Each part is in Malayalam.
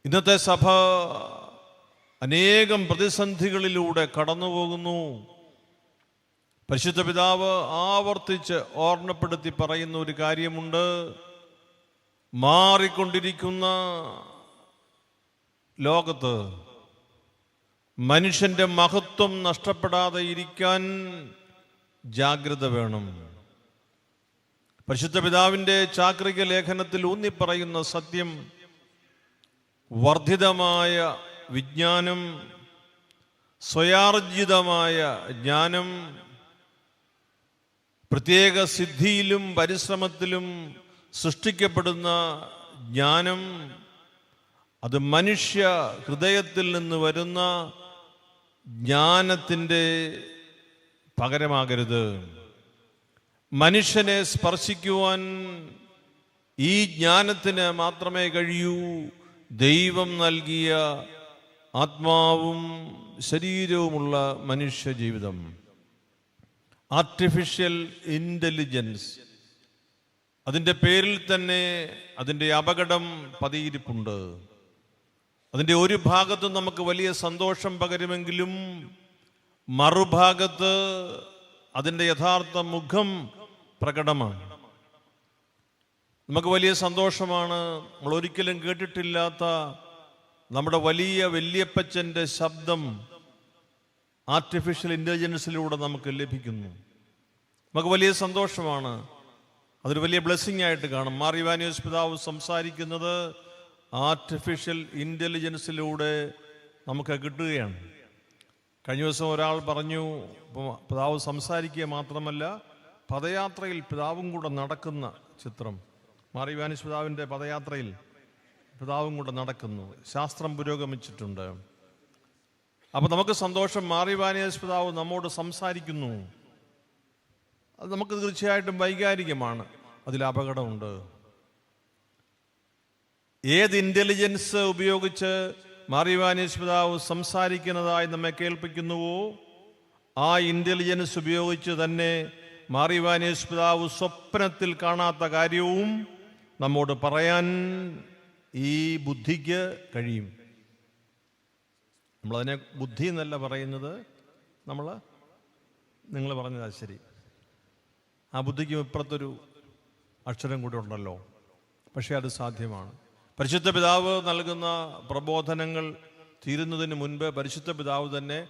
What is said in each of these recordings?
ഇന്നത്തെ സഭ അനേകം പ്രതിസന്ധികളിലൂടെ കടന്നുപോകുന്നു. പരിശുദ്ധ പിതാവ് ആവർത്തിച്ച് ഓർമ്മപ്പെടുത്തി പറയുന്ന ഒരു കാര്യമുണ്ട്. മാറിക്കൊണ്ടിരിക്കുന്ന ലോകത്ത് മനുഷ്യന്റെ മഹത്വം നഷ്ടപ്പെടാതെ ഇരിക്കാൻ ജാഗ്രത വേണം. പരിശുദ്ധ പിതാവിൻ്റെ ചാക്രിക ലേഖനത്തിൽ ഊന്നിപ്പറയുന്ന സത്യം, വർദ്ധിതമായ വിജ്ഞാനം, സ്വയാർജിതമായ ജ്ഞാനം, പ്രത്യേക സിദ്ധിയിലും പരിശ്രമത്തിലും സൃഷ്ടിക്കപ്പെടുന്ന ജ്ഞാനം, അത് മനുഷ്യ ഹൃദയത്തിൽ നിന്ന് വരുന്ന ജ്ഞാനത്തിൻ്റെ പകരമാകരുത്. മനുഷ്യനെ സ്പർശിക്കുവാൻ ഈ ജ്ഞാനത്തിന് മാത്രമേ കഴിയൂ. ദൈവം നൽകിയ ആത്മാവും ശരീരവുമുള്ള മനുഷ്യ ജീവിതം, ആർട്ടിഫിഷ്യൽ ഇൻ്റലിജൻസ്, അതിൻ്റെ പേരിൽ തന്നെ അതിൻ്റെ അപകടം പതിയിരിപ്പുണ്ട്. അതിൻ്റെ ഒരു ഭാഗത്ത് നമുക്ക് വലിയ സന്തോഷം പകരുമെങ്കിലും മറുഭാഗത്ത് അതിൻ്റെ യഥാർത്ഥ മുഖം പ്രകടമാണ്. നമുക്ക് വലിയ സന്തോഷമാണ് നമ്മൾ ഒരിക്കലും കേട്ടിട്ടില്ലാത്ത നമ്മുടെ വലിയ വല്യപ്പച്ചൻ്റെ ശബ്ദം ആർട്ടിഫിഷ്യൽ ഇൻ്റലിജൻസിലൂടെ നമുക്ക് ലഭിക്കുന്നു. നമുക്ക് വലിയ സന്തോഷമാണ്. അതൊരു വലിയ ബ്ലെസ്സിങ് ആയിട്ട് കാണും. മാർ ഇവാനിയോസ് പിതാവ് സംസാരിക്കുന്നത് ആർട്ടിഫിഷ്യൽ ഇൻ്റലിജൻസിലൂടെ നമുക്ക് കിട്ടുകയാണ്. കഴിഞ്ഞ ദിവസം ഒരാൾ പറഞ്ഞു, പിതാവ് സംസാരിക്കുക മാത്രമല്ല പദയാത്രയിൽ പിതാവും കൂടെ നടക്കുന്ന ചിത്രം. മാർ ഇവാനിയോസ് പിതാവിൻ്റെ പദയാത്രയിൽ പിതാവും കൂടെ നടക്കുന്നു. ശാസ്ത്രം പുരോഗമിച്ചിട്ടുണ്ട്. അപ്പോൾ നമുക്ക് സന്തോഷം. മാർ ഇവാനിയോസ് പിതാവ് നമ്മോട് സംസാരിക്കുന്നു. അത് നമുക്ക് തീർച്ചയായിട്ടും വൈകാരികമാണ്. അതിൽ അപകടമുണ്ട്. ഏത് ഇൻ്റലിജൻസ് ഉപയോഗിച്ച് മാർ ഇവാനിയോസ് പിതാവ് സംസാരിക്കുന്നതായി നമ്മെ കേൾപ്പിക്കുന്നുവോ ആ ഇൻ്റലിജൻസ് ഉപയോഗിച്ച് തന്നെ മാർ ഇവാനിയോസ് പിതാവ് സ്വപ്നത്തിൽ കാണാത്ത കാര്യവും നമ്മോട് പറയാൻ ഈ ബുദ്ധിക്ക് കഴിയും. നമ്മളതിനെ ബുദ്ധി എന്നല്ല പറയുന്നത്, നിങ്ങൾ പറഞ്ഞതാ ശരി. ആ ബുദ്ധിക്ക് ഇപ്പുറത്തൊരു അക്ഷരം കൂടെ ഉണ്ടല്ലോ. പക്ഷേ അത് സാധ്യമാണ്. പരിശുദ്ധ പിതാവ് നൽകുന്ന പ്രബോധനങ്ങൾ തീരുന്നതിന് മുൻപ് പരിശുദ്ധ പിതാവ് തന്നെ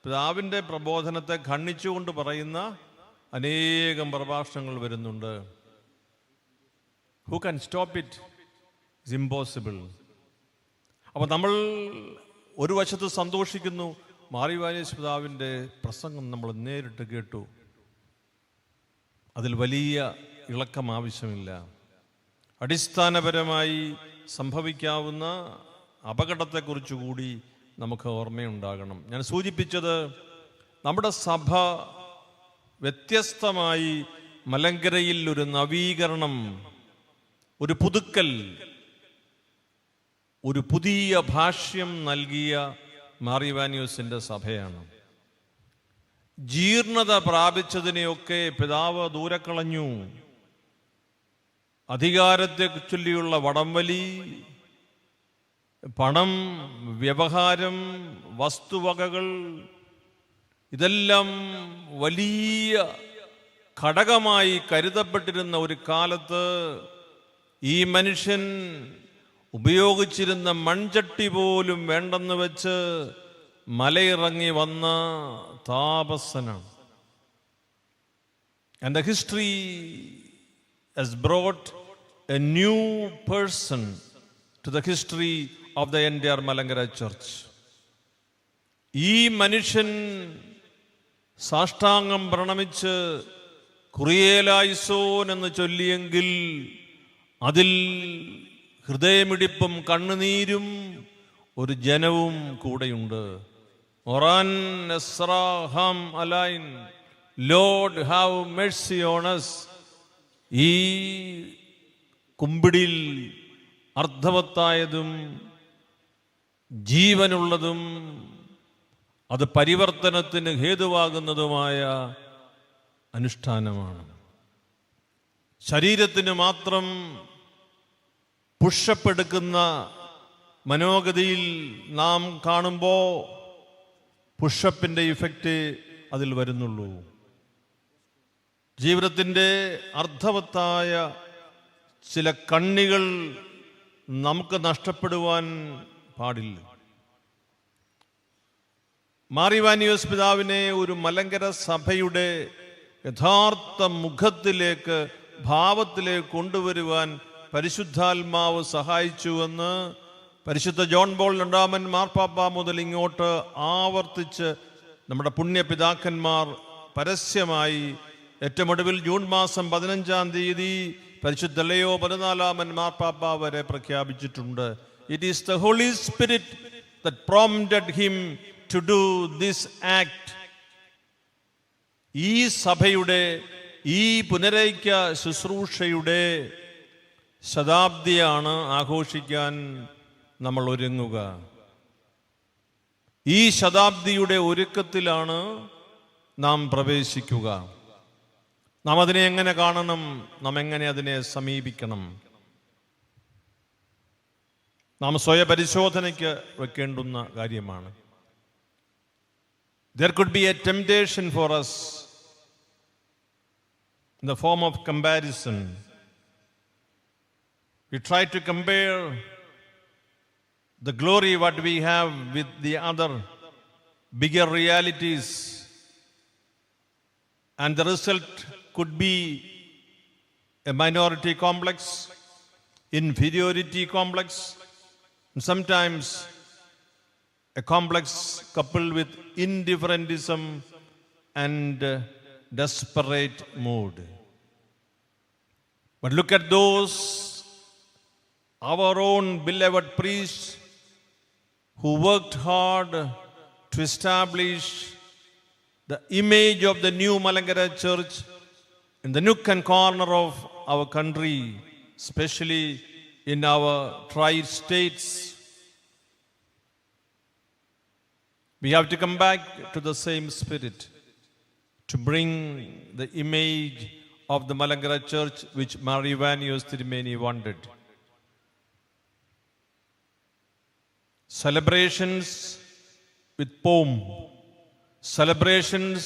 പിതാവിൻ്റെ പ്രബോധനത്തെ ഖണ്ഡിച്ചുകൊണ്ട് പറയുന്ന അനേകം പ്രഭാഷണങ്ങൾ വരുന്നുണ്ട്. Who can stop it? It's impossible. അപ്പോൾ നമ്മൾ ഒരു വശത്ത് സന്തോഷിക്കുന്നു. മാർ ഇവാനിയോസ് പിതാവിൻ്റെ പ്രസംഗം നമ്മൾ നേരിട്ട് കേട്ടു. അതിൽ വലിയ ഇളക്കം ആവശ്യമില്ല. അടിസ്ഥാനപരമായി സംഭവിക്കാവുന്ന അപകടത്തെക്കുറിച്ച് കൂടി നമുക്ക് ഓർമ്മയുണ്ടാകണം. ഞാൻ സൂചിപ്പിച്ചത്, നമ്മുടെ സഭ വ്യത്യസ്തമായി മലങ്കരയിൽ ഒരു നവീകരണം, ഒരു പുതുക്കൽ, ഒരു പുതിയ ഭാഷ്യം നൽകിയ മാർ ഇവാനിയോസിൻ്റെ സഭയാണ്. ജീർണത പ്രാപിച്ചതിനെയൊക്കെ പിതാവ് ദൂരെ കളഞ്ഞു. അധികാരത്തെ ചൊല്ലിയുള്ള വടംവലി, പണം, വ്യവഹാരം, വസ്തുവകകൾ, ഇതെല്ലാം വലിയ ഘടകമായി കരുതപ്പെട്ടിരുന്ന ഒരു കാലത്ത് ഈ മനുഷ്യൻ ഉപയോഗിച്ചിരുന്ന മൺചട്ടി പോലും വേണ്ടെന്ന് വെച്ച് മലയിറങ്ങി വന്ന താപസനാണ്. And the history has brought a new person to the history of the entire Malankara Church. ഈ മനുഷ്യൻ സാഷ്ടാംഗം പ്രണമിച്ച് കുറിയേലായിസോൻ എന്ന് ചൊല്ലിയെങ്കിൽ അതിൽ ഹൃദയമിടിപ്പും കണ്ണുനീരും ഒരു ജനവും കൂടെയുണ്ട്. ഒറാൻ എസ്രാഹാം അലൈൻ, Lord have mercy on us. ഈ കുമ്പിടിൽ അർത്ഥവത്തായതും ജീവനുള്ളതും അത് പരിവർത്തനത്തിന് ഹേതുവാകുന്നതുമായ അനുഷ്ഠാനമാണ്. ശരീരത്തിന് മാത്രം പുഷപ്പെടുക്കുന്ന മനോഗതിയിൽ നാം കാണുമ്പോൾ പുഷപ്പിൻ്റെ ഇഫക്റ്റ് അതിൽ വരുന്നുള്ളൂ. ജീവിതത്തിൻ്റെ അർത്ഥവത്തായ ചില കണ്ണികൾ നമുക്ക് നഷ്ടപ്പെടുവാൻ പാടില്ല. മാർ ഇവാനിയോസ് പിതാവിനെ ഒരു മലങ്കര സഭയുടെ യഥാർത്ഥ മുഖത്തിലേക്ക്, ഭാവത്തിലേക്ക് കൊണ്ടുവരുവാൻ പരിശുദ്ധാത്മാവ് സഹായിച്ചുവെന്ന് പരിശുദ്ധ ജോൺ പോൾ രണ്ടാമൻ മാർപ്പാപ്പ മുതൽ ഇങ്ങോട്ട് ആവർത്തിച്ച് നമ്മുടെ പുണ്യപിതാക്കന്മാർ പരസ്യമായി ഏറ്റവും ഒടുവിൽ ജൂൺ മാസം 15-ാം തീയതി പരിശുദ്ധ ലെയോ 14-ാമൻ മാർപ്പാപ്പ വരെ പ്രഖ്യാപിച്ചിട്ടുണ്ട്. It is the Holy Spirit that prompted him to do this act. ഈ സഭയുടെ, ഈ പുനരൈക്യ ശുശ്രൂഷയുടെ ശതാബ്ദിയാണ് ആഘോഷിക്കാൻ നമ്മൾ ഒരുങ്ങുക. ഈ ശതാബ്ദിയുടെ ഒരുക്കത്തിലാണ് നാം പ്രവേശിക്കുക. നാം അതിനെ എങ്ങനെ കാണണം? നാം എങ്ങനെ അതിനെ സമീപിക്കണം? നാം സ്വയപരിശോധനയ്ക്ക് വെക്കേണ്ടുന്ന കാര്യമാണ്. There could be a temptation for us in the form of comparison. We try to compare the glory what we have with the other bigger realities, and the result could be a minority complex, inferiority complex, and sometimes a complex coupled with indifferentism and desperate mood. But look at those, our own beloved priests, who worked hard to establish the image of the new Malankara Church in the nook and corner of our country, especially in our tri-states. We have to come back to the same spirit to bring the image of the Malankara Church which Mar Ivanios Tirumeni wanted. Celebrations with pomp, celebrations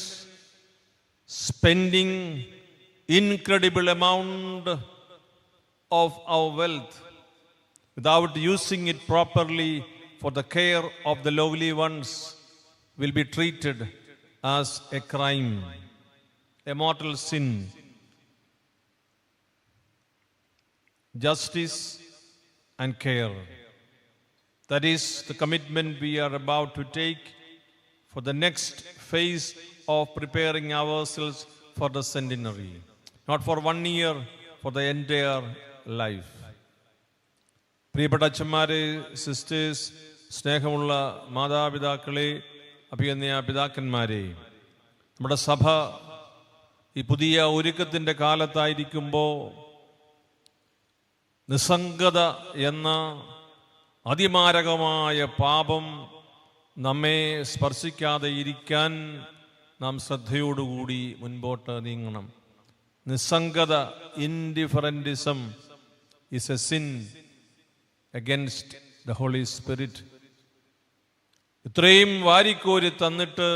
spending incredible amount of our wealth without using it properly for the care of the lowly ones will be treated as a crime, a mortal sin. Justice and care. That is the commitment we are about to take for the next phase of preparing ourselves for the centenary. Not for 1 year, for the entire life. പ്രിയപ്പെട്ട അച്ഛന്മാരെ, സിസ്റ്റേഴ്സ്, സ്നേഹമുള്ള മാതാപിതാക്കളെ, അഭിനന്ദ പിതാക്കന്മാരെ, നമ്മുടെ സഭ ഈ പുതിയ ഒരുക്കത്തിൻ്റെ കാലത്തായിരിക്കുമ്പോൾ നിസ്സംഗത എന്ന അതിമാരകമായ പാപം നമ്മെ സ്പർശിക്കാതെ ഇരിക്കാൻ നാം ശ്രദ്ധയോടുകൂടി മുൻപോട്ട് നീങ്ങണം. നിസ്സംഗത, ഇൻഡിഫറൻറ്റിസം is a sin against the Holy Spirit. ഇത്രയും വാരിക്കോരി തന്നിട്ട്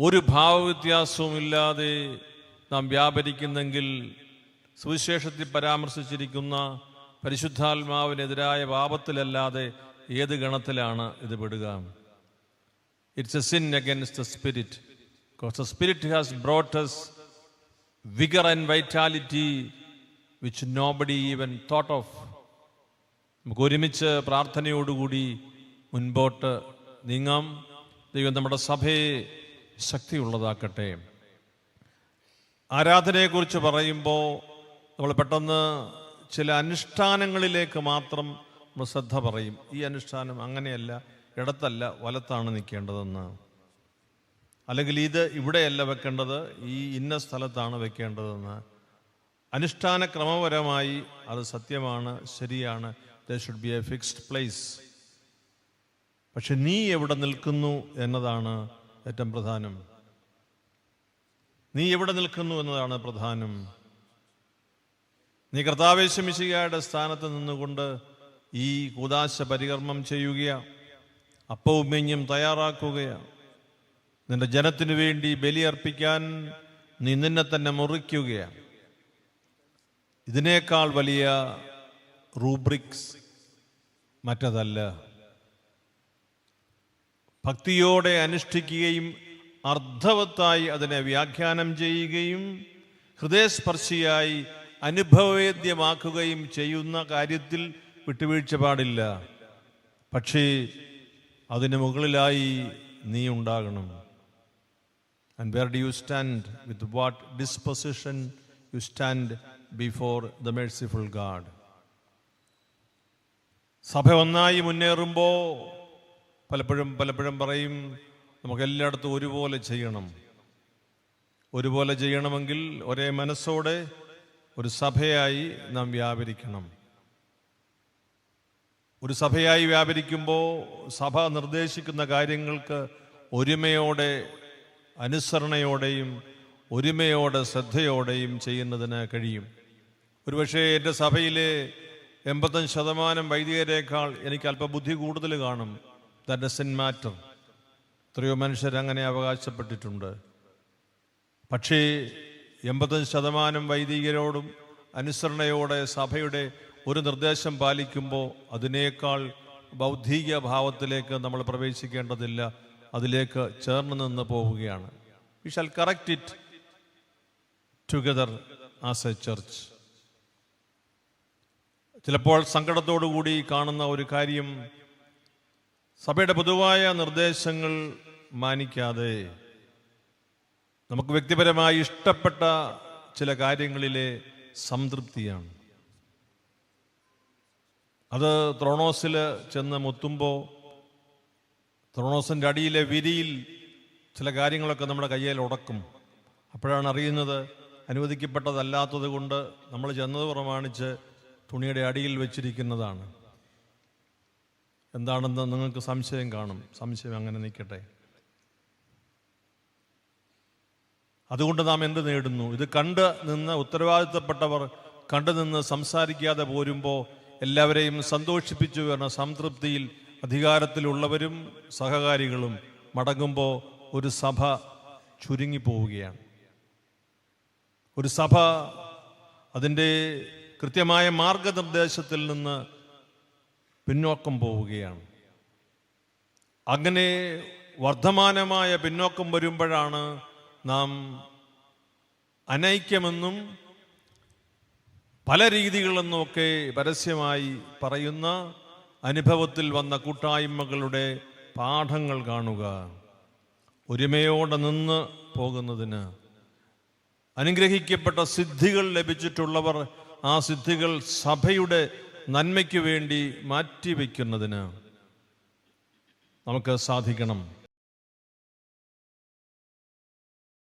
ഒരു ഭാവവ്യത്യാസവും ഇല്ലാതെ നാം വ്യാപരിക്കുന്നെങ്കിൽ സുവിശേഷത്തിൽ പരാമർശിച്ചിരിക്കുന്ന പരിശുദ്ധാത്മാവിനെതിരായ പാപത്തിലല്ലാതെ ഏത് ഗണത്തിലാണ് ഇത് പെടുക? It's a sin against the Spirit, because the Spirit has brought us vigor and vitality which nobody even thought of. നമുക്ക് ഒരുമിച്ച് പ്രാർത്ഥനയോടുകൂടി മുൻപോട്ട് നീങ്ങാം. ദൈവം നമ്മുടെ സഭയെ ശക്തിയുള്ളതാക്കട്ടെ. ആരാധനയെക്കുറിച്ച് പറയുമ്പോൾ നമ്മൾ പെട്ടെന്ന് ചില അനുഷ്ഠാനങ്ങളിലേക്ക് മാത്രം നമ്മൾ ശ്രദ്ധ പറയും. ഈ അനുഷ്ഠാനം അങ്ങനെയല്ല, ഇടത്തല്ല വലത്താണ് നിൽക്കേണ്ടതെന്ന്, അല്ലെങ്കിൽ ഇത് ഇവിടെയല്ല വെക്കേണ്ടത്, ഈ ഇന്ന സ്ഥലത്താണ് വെക്കേണ്ടതെന്ന്. അനുഷ്ഠാന ക്രമപരമായി അത് സത്യമാണ്, ശരിയാണ്. there should be a fixed place. പക്ഷെ നീ എവിടെ നിൽക്കുന്നു എന്നതാണ് ഏറ്റവും പ്രധാനം. നീ എവിടെ നിൽക്കുന്നു എന്നതാണ് പ്രധാനം. നീ കർത്താവേ യേശു മിശിഹായുടെ സ്ഥാനത്ത് നിന്നുകൊണ്ട് ഈ കൂദാശ പരികർമ്മം ചെയ്യുകയാണ്. അപ്പവും വീഞ്ഞും തയ്യാറാക്കുകയാണ്. നിന്റെ ജനത്തിനു വേണ്ടി ബലിയർപ്പിക്കാൻ നീ നിന്നെ തന്നെ മുറിക്കുകയാണ്. ഇതിനേക്കാൾ വലിയ റൂബ്രിക്സ് മറ്റതല്ല. ഭക്തിയോടെ അനുഷ്ഠിക്കുകയും അർത്ഥവത്തായി അതിനെ വ്യാഖ്യാനം ചെയ്യുകയും ഹൃദയസ്പർശിയായി അനുഭവവേദ്യമാക്കുകയും ചെയ്യുന്ന കാര്യത്തിൽ വിട്ടുവീഴ്ച പാടില്ല. പക്ഷേ അതിന് മുകളിലായി നീ ഉണ്ടാകണം. And where do you stand? With what disposition you stand before the merciful God? സഭ ഒന്നായി മുന്നേറുമ്പോൾ പലപ്പോഴും പറയും, നമുക്ക് എല്ലായിടത്തും ഒരുപോലെ ചെയ്യണം. ഒരുപോലെ ചെയ്യണമെങ്കിൽ ഒരേ മനസ്സോടെ ഒരു സഭയായി നാം വ്യാപരിക്കണം. ഒരു സഭയായി വ്യാപരിക്കുമ്പോൾ സഭ നിർദ്ദേശിക്കുന്ന കാര്യങ്ങൾക്ക് ഒരുമയോടെ, അനുസരണയോടെയും ഒരുമയോടെ ശ്രദ്ധയോടെയും ചെയ്യുന്നതിന് കഴിയും. ഒരുപക്ഷെ എൻ്റെ സഭയിലെ 85% വൈദികരേക്കാൾ എനിക്ക് അല്പം ബുദ്ധി കൂടുതൽ കാണും. That doesn't matter. എത്രയോ മനുഷ്യരങ്ങനെ അവകാശപ്പെട്ടിട്ടുണ്ട്. പക്ഷേ 85% വൈദികരോടും അനുസരണയോടെ സഭയുടെ ഒരു നിർദ്ദേശം പാലിക്കുമ്പോൾ അതിനേക്കാൾ ബൗദ്ധിക ഭാവത്തിലേക്ക് നമ്മൾ പ്രവേശിക്കേണ്ടതില്ല. അതിലേക്ക് ചേർന്ന് നിന്ന് പോവുകയാണ്. We shall correct it together as A church. ചിലപ്പോൾ സങ്കടത്തോടുകൂടി കാണുന്ന ഒരു കാര്യം, സഭയുടെ പൊതുവായ നിർദ്ദേശങ്ങൾ മാനിക്കാതെ നമുക്ക് വ്യക്തിപരമായി ഇഷ്ടപ്പെട്ട ചില കാര്യങ്ങളിലെ സംതൃപ്തിയാണ്. അത് ത്രോണോസിൽ ചെന്ന് മുത്തുമ്പോൾ ത്രോണോസിൻ്റെ അടിയിലെ വിരിയിൽ ചില കാര്യങ്ങളൊക്കെ നമ്മുടെ കയ്യിൽ ഉടക്കും. അപ്പോഴാണ് അറിയുന്നത് അനുവദിക്കപ്പെട്ടതല്ലാത്തത് കൊണ്ട് നമ്മൾ ചെന്നത് പ്രമാണിച്ച് തുണിയുടെ അടിയിൽ വെച്ചിരിക്കുന്നതാണ്. എന്താണെന്ന് നിങ്ങൾക്ക് സംശയം കാണും. സംശയം അങ്ങനെ നിൽക്കട്ടെ. അതുകൊണ്ട് നാം എന്ത് നേടുന്നു? ഇത് കണ്ട് നിന്ന് ഉത്തരവാദിത്തപ്പെട്ടവർ കണ്ടു നിന്ന് സംസാരിക്കാതെ പോരുമ്പോൾ എല്ലാവരെയും സന്തോഷിപ്പിച്ചു എന്ന സംതൃപ്തിയിൽ അധികാരത്തിലുള്ളവരും സഹകാരികളും മടങ്ങുമ്പോൾ ഒരു സഭ ചുരുങ്ങിപ്പോവുകയാണ്. ഒരു സഭ അതിൻ്റെ കൃത്യമായ മാർഗനിർദ്ദേശത്തിൽ നിന്ന് പിന്നോക്കം പോവുകയാണ്. അങ്ങനെ വർദ്ധമാനമായ പിന്നോക്കം വരുമ്പോഴാണ് നാം അനൈക്യമെന്നും പല രീതികളെന്നുമൊക്കെ പരസ്യമായി പറയുന്ന അനുഭവത്തിൽ വന്ന കൂട്ടായ്മകളുടെ പാഠങ്ങൾ കാണുക. ഒരുമയോടെ നിന്ന് പോകുന്നതിന്, അനുഗ്രഹിക്കപ്പെട്ട സിദ്ധികൾ ലഭിച്ചിട്ടുള്ളവർ ആ സിദ്ധികൾ സഭയുടെ നന്മയ്ക്ക് വേണ്ടി മാറ്റിവെക്കുന്നതിന് നമുക്ക് സാധിക്കണം.